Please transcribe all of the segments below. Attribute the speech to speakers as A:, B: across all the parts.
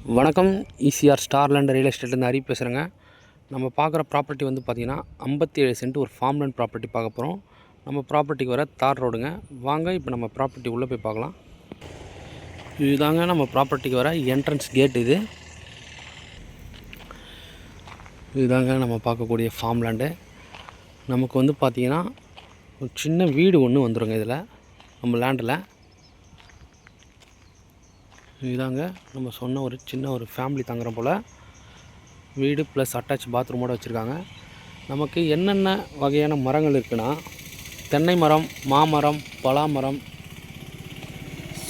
A: வணக்கம். ECR ஸ்டார்லேண்ட் real எஸ்டேட்லேருந்து Hari பேசுகிறேங்க. நம்ம பார்க்குற ப்ராப்பர்ட்டி வந்து பார்த்திங்கன்னா 57 சென்ட் ஒரு ஃபார்ம்லேண்ட் ப்ராப்பர்ட்டி பார்க்க போகிறோம். நம்ம ப்ராப்பர்ட்டிக்கு வர தார் ரோடுங்க. வாங்க இப்போ நம்ம ப்ராப்பர்ட்டி உள்ளே போய் பார்க்கலாம். இதுதாங்க நம்ம ப்ராப்பர்ட்டிக்கு வர என்ட்ரன்ஸ் கேட். இதுதாங்க நம்ம பார்க்கக்கூடிய ஃபார்ம்லேண்டு. நமக்கு வந்து பார்த்திங்கன்னா ஒரு சின்ன வீடு ஒன்று வந்துடுங்க இதில் நம்ம லேண்டில். இதுதாங்க நம்ம சொன்ன ஒரு சின்ன ஒரு ஃபேமிலி தங்குற போல் வீடு ப்ளஸ் அட்டாச் பாத்ரூமோடு வச்சுருக்காங்க. நமக்கு என்னென்ன வகையான மரங்கள் இருக்குன்னா, தென்னை மரம், மாமரம், பலாமரம்,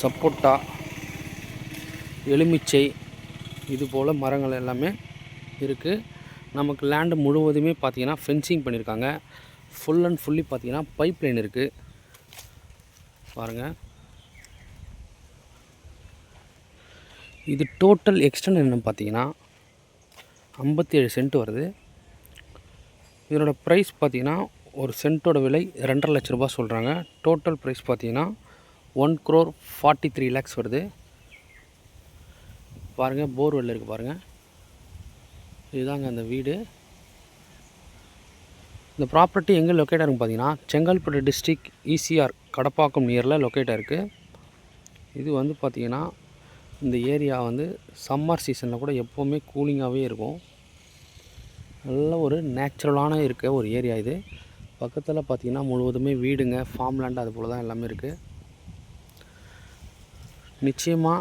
A: சப்போட்டா, எலுமிச்சை, இது போல் மரங்கள் எல்லாமே இருக்குது. நமக்கு லேண்டு முழுவதுமே பார்த்திங்கன்னா ஃபென்சிங் பண்ணியிருக்காங்க. ஃபுல் அண்ட் ஃபுல்லி பார்த்திங்கன்னா பைப் லைன் இருக்குது பாருங்கள். இது டோட்டல் எக்ஸ்டெண்ட் என்னன்னு பார்த்தீங்கன்னா 57 சென்ட் வருது. இதனோட ப்ரைஸ் பார்த்தீங்கன்னா ஒரு சென்ட்டோட விலை 2.5 லட்ச ரூபா சொல்கிறாங்க. டோட்டல் ப்ரைஸ் பார்த்தீங்கன்னா 1,43 lakhs வருது. பாருங்கள், போர்வெல் இருக்குது பாருங்கள். இதுதாங்க அந்த வீடு. இந்த ப்ராப்பர்ட்டி எங்கே லொக்கேட்டாக இருக்குன்னு பார்த்தீங்கன்னா செங்கல்பட்டு டிஸ்ட்ரிக் ஈசிஆர் கடப்பாக்கம் நியரில் லொக்கேட்டாக இருக்குது. இது வந்து பார்த்திங்கன்னா இந்த ஏரியா வந்து சம்மர் சீசனில் கூட எப்போவுமே கூலிங்காகவே இருக்கும். நல்ல ஒரு நேச்சுரலான இருக்க ஒரு ஏரியா இது. பக்கத்தில் பார்த்திங்கன்னா முழுவதுமே வீடுங்க, ஃபார்ம் லேண்ட், அது போல் தான் எல்லாமே இருக்குது. நிச்சயமாக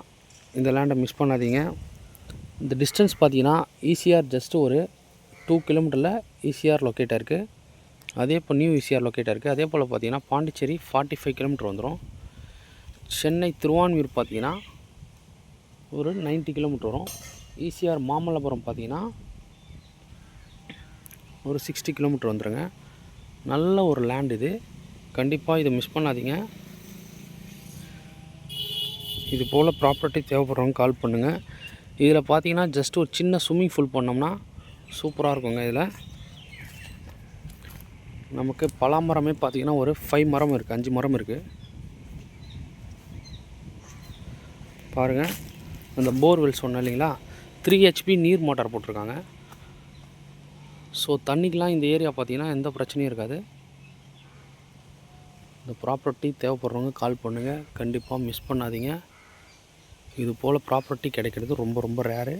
A: இந்த லேண்டை மிஸ் பண்ணாதீங்க. இந்த டிஸ்டன்ஸ் பார்த்திங்கன்னா ஈசிஆர் ஜஸ்ட்டு ஒரு 2 கிலோமீட்டரில் ஈசிஆர் லொக்கேட்டாக இருக்குது. அதே போல் நியூ ஈசிஆர் லொக்கேட்டாக இருக்குது. அதே போல் பார்த்திங்கன்னா பாண்டிச்சேரி 45 கிலோமீட்டர் வந்துடும். சென்னை திருவான்மியூர் பார்த்திங்கன்னா ஒரு 90 கிலோமீட்டர் வரும். ஈசிஆர் மாமல்லபுரம் பார்த்திங்கன்னா ஒரு 60 கிலோமீட்டர் வந்துடுங்க. நல்ல ஒரு லேண்ட் இது. கண்டிப்பாக இதை மிஸ் பண்ணாதீங்க. இது போல் ப்ராப்பர்ட்டி தேவைப்படுறவங்க கால் பண்ணுங்கள். இதில் பார்த்தீங்கன்னா ஜஸ்ட் ஒரு சின்ன ஸ்விம்மிங் பூல் பண்ணோம்னா சூப்பராக இருக்குங்க. இதில் நமக்கு பலாமரமே பார்த்திங்கன்னா ஒரு 5 மரம் இருக்குது, 5 மரம் இருக்குது பாருங்கள். அந்த போர்வெல் சொன்னேன் இல்லைங்களா, 3 HP நீர் மோட்டார் போட்டிருக்காங்க. ஸோ தண்ணிக்கெலாம் இந்த ஏரியா பார்த்திங்கன்னா எந்த பிரச்சனையும் இருக்காது. இந்த ப்ராப்பர்ட்டி தேவைப்படுறவங்க கால் பண்ணுங்கள். கண்டிப்பாக மிஸ் பண்ணாதீங்க. இது போல் ப்ராப்பர்ட்டி கிடைக்கிறது ரொம்ப ரொம்ப ரேரு.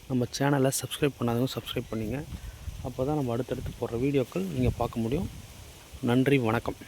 A: நம்ம சேனலை சப்ஸ்கிரைப் பண்ணாதவங்க சப்ஸ்கிரைப் பண்ணிங்க. அப்போ தான் நம்ம அடுத்தடுத்து போடுற வீடியோக்கள் நீங்கள் பார்க்க முடியும். நன்றி, வணக்கம்.